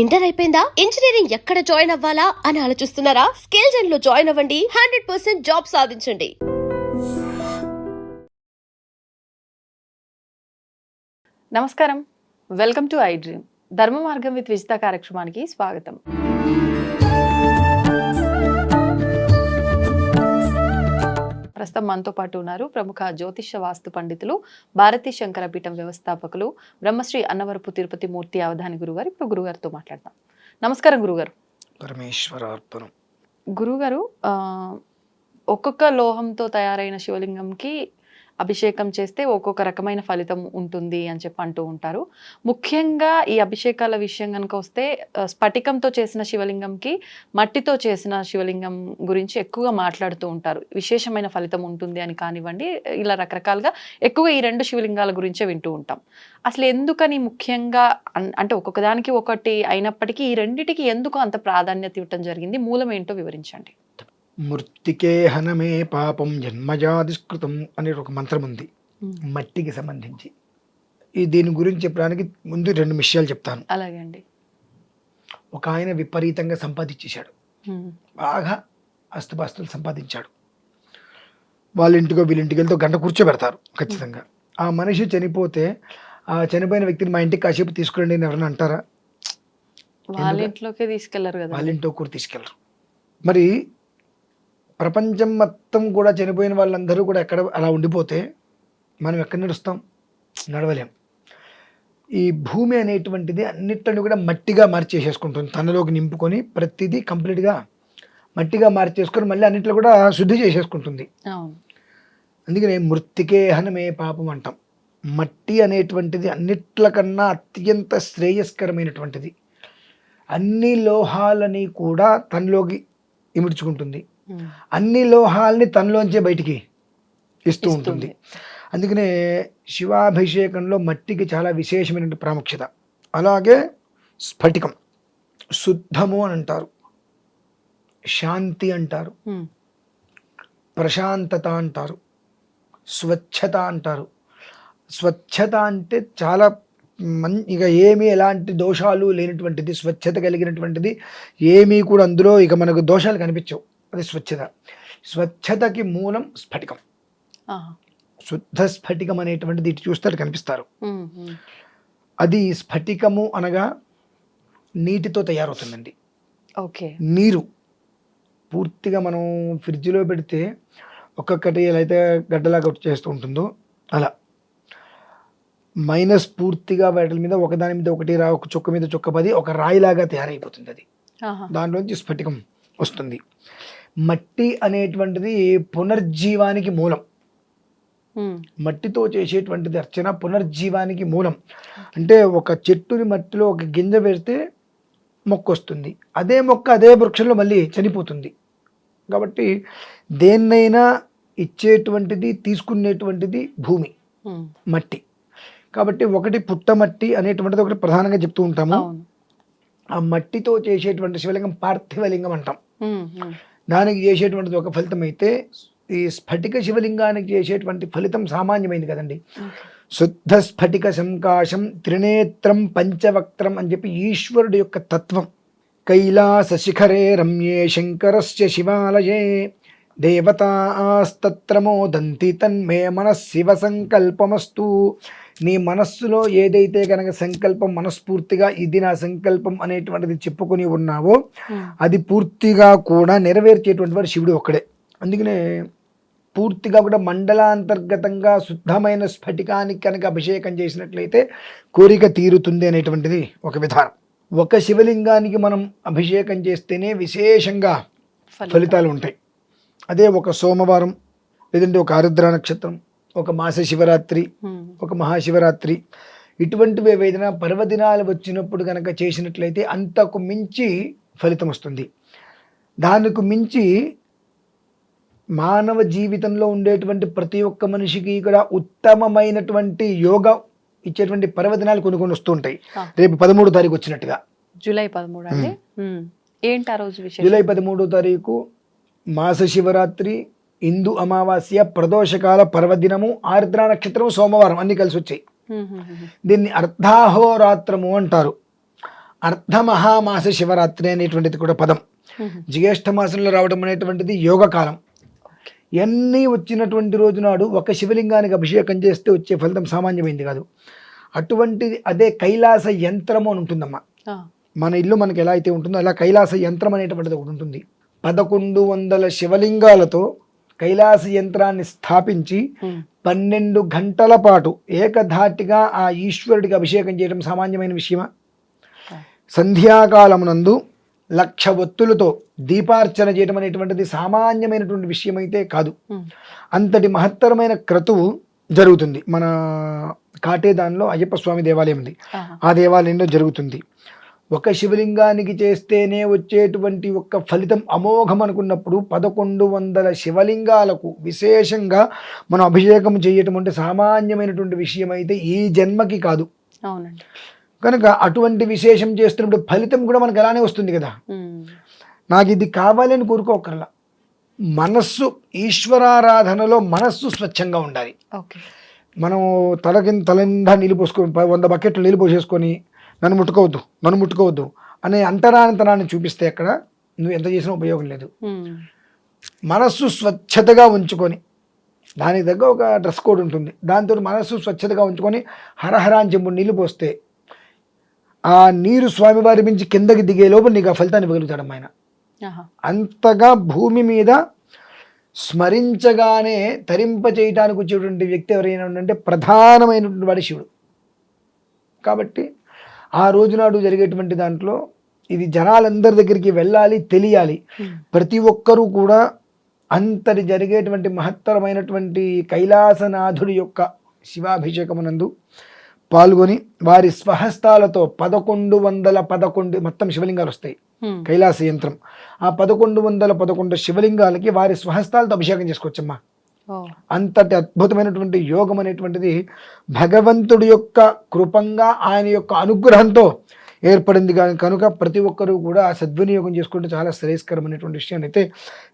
Inter అయిపోయిందా? Engineering ఎక్కడ join అవ్వాలా అని ఆలోచిస్తున్నారా? స్కిల్ జెన్ లో జాయిన్ అవ్వండి. 100% జాబ్ సాధించండి. నమస్కారం, వెల్కమ్ టు ఐ డ్రీమ్. ధర్మ మార్గం విత్ విజిత కార్యక్రమానికి స్వాగతం. ప్రస్తుతం మనతో పాటు ఉన్నారు ప్రముఖ జ్యోతిష వాస్తు పండితులు, భారతీ శంకర పీఠం వ్యవస్థాపకులు, బ్రహ్మశ్రీ అన్నవరపు తిరుపతి మూర్తి అవధాని గురుగారు. ఇప్పుడు గురుగారితో మాట్లాడతాం. నమస్కారం గురుగారు. పరమేశ్వరార్పణం. గురుగారు, ఒక్కొక్క లోహంతో తయారైన శివలింగంకి అభిషేకం చేస్తే ఒక్కొక్క రకమైన ఫలితం ఉంటుంది అని చెప్పి అంటూ ఉంటారు. ముఖ్యంగా ఈ అభిషేకాల విషయం కనుక వస్తే స్ఫటికంతో చేసిన శివలింగంకి మట్టితో చేసిన శివలింగం గురించి ఎక్కువగా మాట్లాడుతూ ఉంటారు. విశేషమైన ఫలితం ఉంటుంది అని కానివ్వండి, ఇలా రకరకాలుగా ఎక్కువగా ఈ రెండు శివలింగాల గురించే వింటూ ఉంటాం. అసలు ఎందుకని ముఖ్యంగా అంటే ఒక్కొక్క దానికి ఒకటి అయినప్పటికీ ఈ రెండిటికి ఎందుకు అంత ప్రాధాన్యత ఇవ్వటం జరిగింది? మూలం ఏంటో వివరించండి. మృత్తికే హనమే పాపం జన్మజాతిస్కృతం అనే ఒక మంత్రం ఉంది మట్టికి సంబంధించి. దీని గురించి చెప్పడానికి ముందు రెండు విషయాలు చెప్తాను. అలాగే అండి. ఒక ఆయన విపరీతంగా సంపాదించేశాడు, బాగా ఆస్తుపాస్తులు సంపాదించాడు. వాళ్ళ ఇంటికో వీళ్ళింటికి వెళ్తే గంట కూర్చోబెడతారు ఖచ్చితంగా. ఆ మనిషి చనిపోతే ఆ చనిపోయిన వ్యక్తిని మా ఇంటికి కాసేపు తీసుకురండి అని ఎవరైనా అంటారా? వాళ్ళ ఇంట్లోకే తీసుకెళ్లరు కదా. వాళ్ళ ఇంట్లో కూడా తీసుకెళ్లరు. మరి ప్రపంచం మొత్తం కూడా చనిపోయిన వాళ్ళందరూ కూడా ఎక్కడ అలా ఉండిపోతే మనం ఎక్కడ నడుస్తాం? నడవలేం. ఈ భూమి అనేటువంటిది అన్నిటిని కూడా మట్టిగా మార్చేసేసుకుంటుంది, తనలోకి నింపుకొని ప్రతిదీ కంప్లీట్గా మట్టిగా మార్చేసుకొని మళ్ళీ అన్నిట్లో కూడా శుద్ధి చేసేసుకుంటుంది. అందుకనే మృత్తికే హనమే పాపం అంటాం. మట్టి అనేటువంటిది అన్నిట్లకన్నా అత్యంత శ్రేయస్కరమైనటువంటిది. అన్ని లోహాలని కూడా తనలోకి ఇముడ్చుకుంటుంది, అన్ని లోహాలని తనలోంచే బయటికి ఇస్తూ ఉంటుంది. అందుకనే శివాభిషేకంలో మట్టికి చాలా విశేషమైన ప్రాముఖ్యత. అలాగే స్ఫటికం శుద్ధము అని అంటారు, శాంతి అంటారు, ప్రశాంతత అంటారు, స్వచ్ఛత అంటారు. స్వచ్ఛత అంటే చాలా ఇక ఏమీ ఎలాంటి దోషాలు లేనటువంటిది, స్వచ్ఛత కలిగినటువంటిది. ఏమీ కూడా అందులో ఇక మనకు దోషాలు కనిపించవు. అది స్వచ్ఛత. స్వచ్ఛతకి మూలం స్ఫటికం. శుద్ధ స్ఫటికం అనేటువంటిది ఇటు చూస్తే కనిపిస్తారు. అది స్ఫటికము అనగా నీటితో తయారవుతుందండి. ఓకే. నీరు పూర్తిగా మనం ఫ్రిడ్జ్లో పెడితే ఒక్కొక్కటి ఎలా అయితే గడ్డలాగా చేస్తూ ఉంటుందో అలా మైనస్ పూర్తిగా వాటి మీద ఒకదాని మీద ఒకటి ఒక చుక్క మీద చుక్క పది ఒక రాయిలాగా తయారైపోతుంది. అది దాంట్లోంచి స్ఫటికం వస్తుంది. మట్టి అనేటువంటిది పునర్జీవానికి మూలం. మట్టితో చేసేటువంటిది అర్చన పునర్జీవానికి మూలం. అంటే ఒక చెట్టుని మట్టిలో ఒక గింజ పెడితే మొక్క వస్తుంది, అదే మొక్క అదే వృక్షంలో మళ్ళీ చనిపోతుంది. కాబట్టి దేన్నైనా ఇచ్చేటువంటిది తీసుకునేటువంటిది భూమి, మట్టి. కాబట్టి ఒకటి పుట్టమట్టి అనేటువంటిది ఒకటి ప్రధానంగా చెప్తూ ఉంటాము. ఆ మట్టితో చేసేటువంటి శివలింగం పార్థివలింగం అంటాం. దానికి చేసేటువంటిది ఒక ఫలితం అయితే, ఈ స్ఫటిక శివలింగానికి చేసేటువంటి ఫలితం సామాన్యమైంది కదండి. శుద్ధ స్ఫటిక సంకాశం త్రినేత్రం పంచవక్త్రం అని చెప్పి ఈశ్వరుడు యొక్క తత్వం. కైలాస శిఖరే రమ్యే శంకరస్య శివాలయే దేవతాస్తత్ర మోదంతి తన్మే మనఃశివ సంకల్పమస్తు. నీ మనస్సులో ఏదైతే కనుక సంకల్పం మనస్ఫూర్తిగా ఇది నా సంకల్పం అనేటువంటిది చెప్పుకొని ఉన్నావో అది పూర్తిగా కూడా నెరవేర్చేటువంటి వాడు శివుడు ఒక్కడే. అందుకనే పూర్తిగా కూడా మండలాంతర్గతంగా శుద్ధమైన స్ఫటికానికి కనుక అభిషేకం చేసినట్లయితే కోరిక తీరుతుంది అనేటువంటిది ఒక విధానం. ఒక శివలింగానికి మనం అభిషేకం చేస్తేనే విశేషంగా ఫలితాలు ఉంటాయి. అదే ఒక సోమవారం, లేదంటే ఒక ఆరుద్ర నక్షత్రం, ఒక మాస శివరాత్రి, ఒక మహాశివరాత్రి, ఇటువంటివి ఏదైనా పర్వదినాలు వచ్చినప్పుడు కనుక చేసినట్లయితే అంతకు మించి ఫలితం వస్తుంది. దానికి మించి మానవ జీవితంలో ఉండేటువంటి ప్రతి ఒక్క మనిషికి కూడా ఉత్తమమైనటువంటి యోగా ఇచ్చేటువంటి పర్వదినాలు కొన్ని కొన్ని వస్తూ ఉంటాయి. రేపు 13వ తారీఖు వచ్చినట్టుగా జూలై 13 ఏంటి ఆ రోజు విశేషం? జూలై 13వ తారీఖు మాస శివరాత్రి, ఇందు అమావాస్య, ప్రదోషకాల పర్వదినము, ఆర్ద్ర నక్షత్రము, సోమవారం అన్ని కలిసి వచ్చాయి. దీన్ని అర్ధాహోరాత్రము అంటారు. అర్ధమహామాస శివరాత్రి అనేటువంటిది కూడా పదం. జ్యేష్ఠ మాసంలో రావడం అనేటువంటిది యోగకాలం. ఎన్ని వచ్చినటువంటి రోజు నాడు ఒక శివలింగానికి అభిషేకం చేస్తే వచ్చే ఫలితం సామాన్యమైంది కాదు. అటువంటిది అదే కైలాస యంత్రము అని ఉంటుందమ్మా. మన ఇల్లు మనకి ఎలా అయితే ఉంటుందో అలా కైలాస యంత్రం అనేటువంటిది ఒకటి ఉంటుంది. 1100 శివలింగాలతో కైలాస యంత్రాన్ని స్థాపించి 12 గంటల పాటు ఏకధాటిగా ఆ ఈశ్వరుడికి అభిషేకం చేయడం సామాన్యమైన విషయమా? సంధ్యాకాలమునందు 1,00,000 ఒత్తులతో దీపార్చన చేయడం అనేటువంటిది సామాన్యమైనటువంటి విషయం అయితే కాదు. అంతటి మహత్తరమైన క్రతువు జరుగుతుంది. మన కాటేదాన్లో అయ్యప్ప స్వామి దేవాలయం ఉంది, ఆ దేవాలయంలో జరుగుతుంది. ఒక శివలింగానికి చేస్తేనే వచ్చేటువంటి ఒక్క ఫలితం అమోఘం అనుకున్నప్పుడు 1100 శివలింగాలకు విశేషంగా మనం అభిషేకం చేయటం అంటే సామాన్యమైనటువంటి విషయం అయితే ఈ జన్మకి కాదు. అవునండి. కనుక అటువంటి విశేషం చేస్తున్నప్పుడు ఫలితం కూడా మనకు అలానే వస్తుంది కదా. నాకు ఇది కావాలని కోరుకోకర్లా. మనస్సు ఈశ్వరారాధనలో మనస్సు స్వచ్ఛంగా ఉండాలి. మనం తలనిండా నీళ్ళు పోసుకొని 100 బకెట్లు నీళ్ళు పోసేసుకొని నన్ను ముట్టుకోవద్దు అనే అంటరానితనాన్ని చూపిస్తే అక్కడ నువ్వు ఎంత చేసినా ఉపయోగం లేదు. మనస్సు స్వచ్ఛతగా ఉంచుకొని దానికి తగ్గ ఒక డ్రెస్ కోడ్ ఉంటుంది, దాంతో మనస్సు స్వచ్ఛతగా ఉంచుకొని హరహర అని చెంబు నీళ్ళు పోస్తే ఆ నీరు స్వామివారి నుంచి కిందకి దిగే లోపల నీకు ఆ ఫలితాన్ని ఇవ్వగలుగుతాడమ్మ ఆయన. అంతగా భూమి మీద స్మరించగానే తరింప చేయటానికి వచ్చేటువంటి వ్యక్తి ఎవరైనా ఉందంటే ప్రధానమైనటువంటి వాడి శివుడు. కాబట్టి ఆ రోజునాడు జరిగేటువంటి దాంట్లో ఇది జనాలందరి దగ్గరికి వెళ్ళాలి, తెలియాలి. ప్రతి ఒక్కరూ కూడా అంతటి జరిగేటువంటి మహత్తరమైనటువంటి కైలాసనాథుడి యొక్క శివాభిషేకమునందు పాల్గొని వారి స్వహస్తాలతో 1111 మొత్తం శివలింగాలు వస్తాయి కైలాస యంత్రం. ఆ 1111 శివలింగాలకి వారి స్వహస్తాలతో అభిషేకం చేసుకోవచ్చమ్మా. అంతటి అద్భుతమైనటువంటి యోగం అనేటువంటిది భగవంతుడి యొక్క కృపంగా ఆయన యొక్క అనుగ్రహంతో ఏర్పడింది. కనుక ప్రతి ఒక్కరూ కూడా సద్వినియోగం చేసుకుంటే చాలా శ్రేయస్కరమైనటువంటి విషయాన్ని అయితే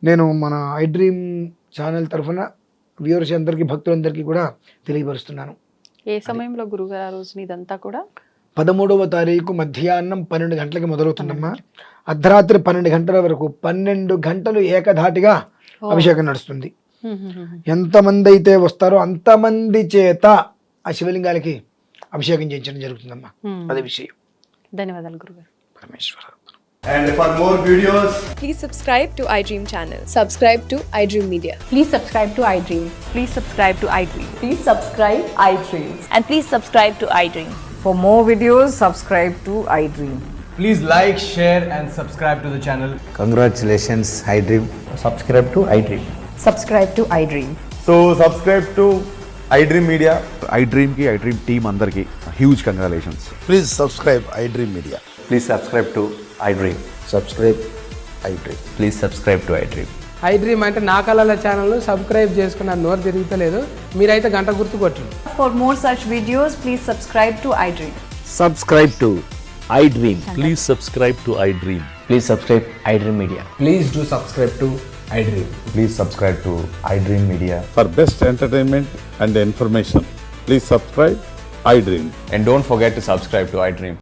నేను మన ఐడ్రీమ్ ఛానల్ తరఫున వ్యూవర్స్ అందరికీ, భక్తులందరికీ కూడా తెలియపరుస్తున్నాను. ఏ సమయంలో గురుగారు ఆ రోజున ఇదంతా కూడా? 13వ తారీఖు మధ్యాహ్నం 12 గంటలకి మొదలవుతుందమ్మా. అర్ధరాత్రి 12 గంటల వరకు 12 గంటలు ఏకధాటిగా అభిషేకం నడుస్తుంది. ఎంతమంది అయితే వస్తారో అంతమంది చేత ఆ శివలింగాలకి అభిషేకం చేయించడం జరుగుతుందమ్మా. అదే విషయం. ధన్యవాదాలు గురుగారు. పరమేశ్వర. And for more videos, please subscribe to iDream channel. Subscribe to iDream Media. Please subscribe to iDream. Please subscribe to iDream. Please subscribe iDream. And please subscribe to iDream. For more videos, subscribe to iDream. please like, share and subscribe to the channel. Congratulations, iDream. Subscribe to iDream. Subscribe to iDream. So subscribe to iDream Media. iDream ki iDream team andarki huge congratulations. Please subscribe iDream Media. Please subscribe to iDream. Subscribe iDream. Please subscribe to iDream. iDream అంటే నా కళల channel subscribe చేసుకున్న నోరు తిరుగుతలేదు, మీరైతే గంట గుర్తు కొట్టండి. For more such videos, please subscribe to iDream. Subscribe to iDream. Please subscribe to iDream. Please subscribe iDream Media. Please do subscribe to iDream. Please subscribe to iDream Media. For best entertainment and information, please subscribe iDream. And don't forget to subscribe to iDream.